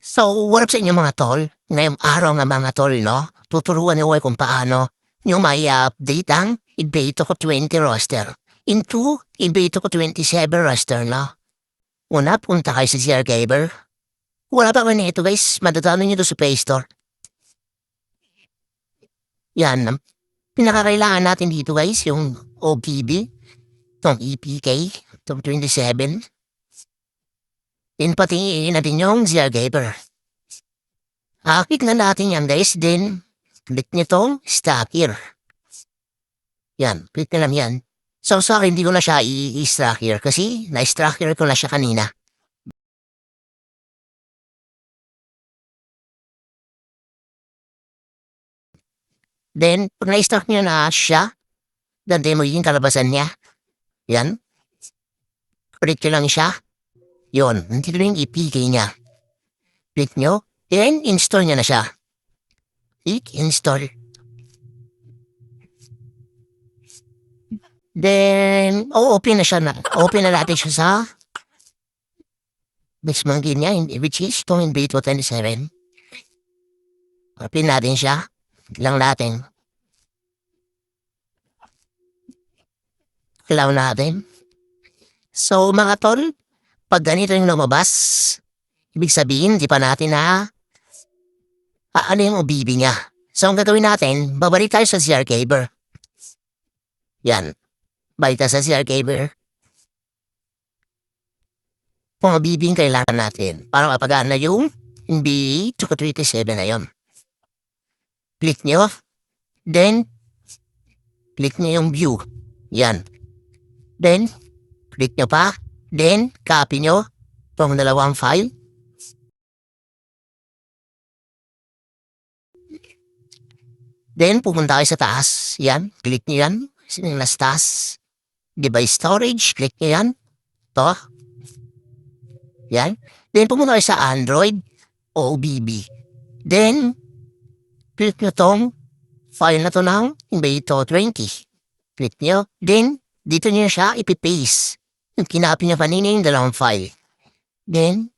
So, what up sa inyo mga tol? Ngayong araw nga mga tol, no? Tuturuan niyo kung paano nyo may update ang Inbeto ko 20 roster into Inbeto ko 27 roster, no? Una, punta kayo sa CR Gamer. Wala pa man ito guys, madadano nyo doon sa Play Store. Yan, pinakakailangan natin dito guys, yung OPB, itong EPK, itong 27. Then pati natin yung CR Gamer. Click na natin yan guys, then click nyo tong stop here. Yan, click na lang yan. So sa akin, hindi ko na siya i-stack here kasi na-stack here ko na siya kanina. Then, pag na-stack nyo na siya, then mo yung kalabasan niya. Yan. Click nyo lang siya. Yun, nandito na yung EPK niya. Click nyo, then install nyo na siya. Click install. Then, open na siya na. Open na natin siya sa mismong niya, which is itong Inbeto 27. Open natin siya. Lang natin. Allow natin. So, mga tol, pag ganito yung lumabas, ibig sabihin, di pa natin ano yung OBB niya. So, ang gagawin natin, babalik tayo sa CR Gamer. Yan. Balik tayo sa CR Gamer. Kung OBB yung kailangan natin para mapagaan na yung Inbeto 27 na yun. Click nyo. Then, click nyo yung view. Yan. Then, click nyo pa. Then, copy nyo itong dalawang file. Then, pupunta kayo sa taas. Yan. Click nyo yan. Sino nasa taas? Device storage. Click nyo yan. Ito. Yan. Then, pumunta kayo sa Android OBB. Then, click nyo tong file na to ng Inbeto 20. Click nyo. Then, dito nyo siya ipipaste. Yung kinapin nyo kanina yung dalawang file. Then,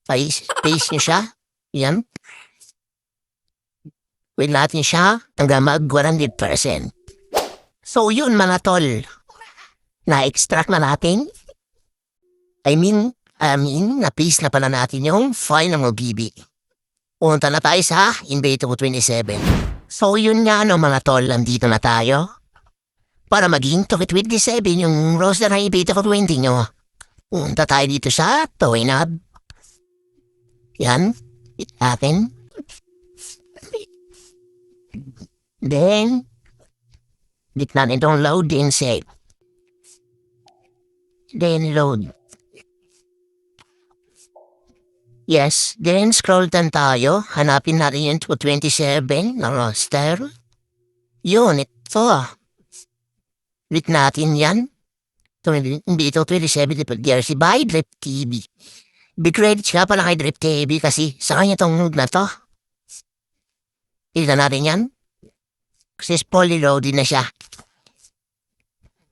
paste nyo siya. Yan. Wait natin siya hanggang mag 100%. So, yun mga tol. Na-extract na natin. I mean, na-paste na pala natin yung file ng OBB. Punta na tayo sa Inbeto 27. So yun nga mga tol, nandito na tayo. Para maging 27 yung roster ng Inbeto 20 nyo. Punta tayo dito sa Toy Hub. Yan. Hit natin. Then, hit natin itong load and save. Then load. Yes, then scroll down tayo. Hanapin natin yung 27 na roster. Yun, ito. Click natin yan. Inbeto 27 DRC by Drip TV. Big credit siya pala kay Drip TV kasi sa kanya itong node na to. Tignan natin yan. Kasi fully loaded na siya.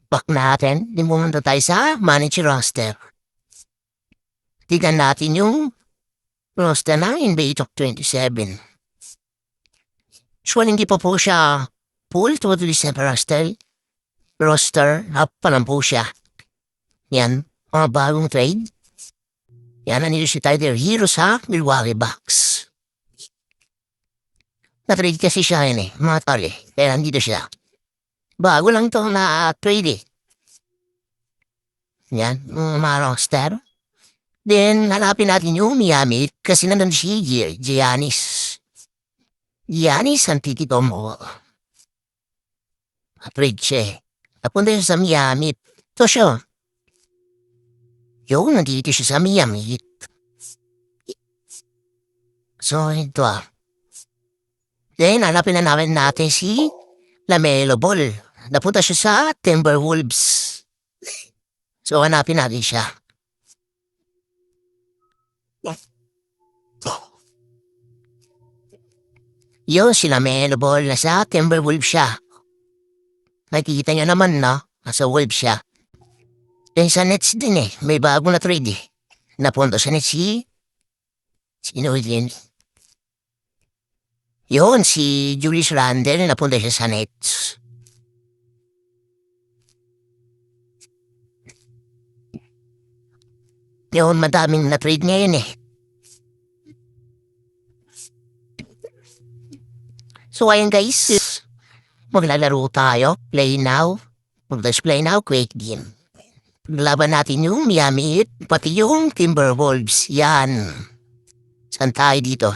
Back natin. Di pumunta tayo sa Manage Roster. Tignan natin yung roster ng Inbeto 27. Actually, hindi pa po siya full to the roster. Roster, up pa lang po siya. Yan, mga bagong trade. Yan, nandito si Tyler Hero sa Milwaukee Bucks. Na-trade kasi siya yun mga tali. Kaya nandito siya. Bago lang to na-trade Yan, mga roster. Then, hanapin natin yung Miami kasi nandun si Giannis. Giannis Antetokounmpo. Trade siya Napunta siya sa Miami. Ito siya. Yung nandito siya sa Miami. So, ito Then, hanapin na natin si LaMelo Ball. Napunta siya sa Timberwolves. So, hanapin natin siya. Yun, si LaMelo Ball na sa Timberwolves siya. Nakikita niyo naman nasa Wolves siya. Then sa Nets din may bago na trade Napunta sa Nets si Sino yun? Yun, si Julius Randle, napunta siya sa Nets. Yun, madaming na-trade ngayon eh. So, ayun guys, maglalaro tayo. Play now. Let's play now, quick game. Laban natin yung Miami Heat, pati yung Timberwolves. Yan. Saan tayo dito?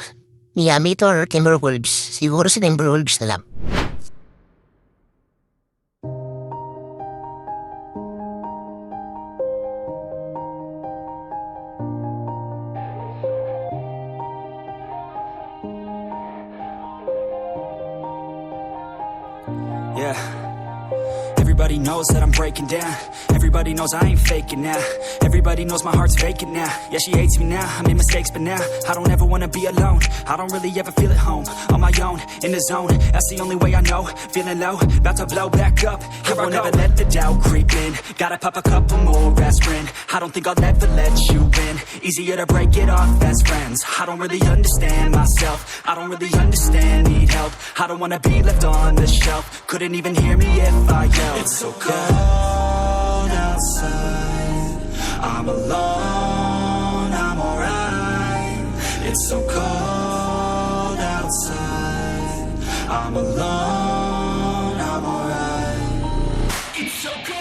Miami Heat or Timberwolves? Siguro si Timberwolves na lang. Yeah. Everybody knows that I'm breaking down. Everybody knows I ain't faking now. Everybody knows my heart's vacant now. Yeah, she hates me now. I made mistakes, but now I don't ever wanna be alone. I don't really ever feel at home. On my own, in the zone. That's the only way I know. Feeling low, about to blow back up. I won't ever let the doubt creep in. Gotta pop a couple more aspirin. I don't think I'll ever let you in. Easier to break it off best friends. I don't really understand myself. I don't really understand, need help. I don't wanna be left on the shelf. Couldn't even hear me if I yelled. It's so cold outside. I'm alone, I'm alright. It's so cold outside. I'm alone, I'm alright. It's so cold.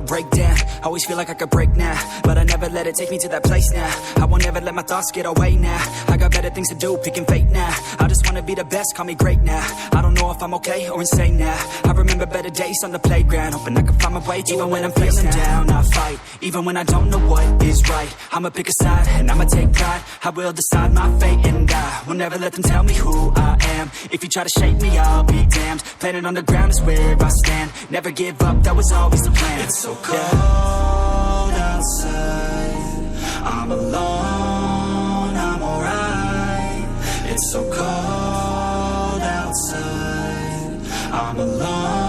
Break down, always feel like I could break now, but I never let it take me to that place now. I won't ever let my thoughts get away now. I got better things to do, picking fate now. I just wanna be the best, call me great now. I don't know if I'm okay or insane now. I remember better days on the playground, hoping I can find my way even when I'm feeling down. I fight, even when I don't know what is right. I'ma pick a side, and I'ma take pride. I will decide my fate, and I will never let them tell me who I am. If you try to shake me, I'll be damned. Planet on the ground is where I stand. Never give up, that was always the plan. It's so cold outside. I'm alone, I'm alright. It's so cold outside. I'm alone.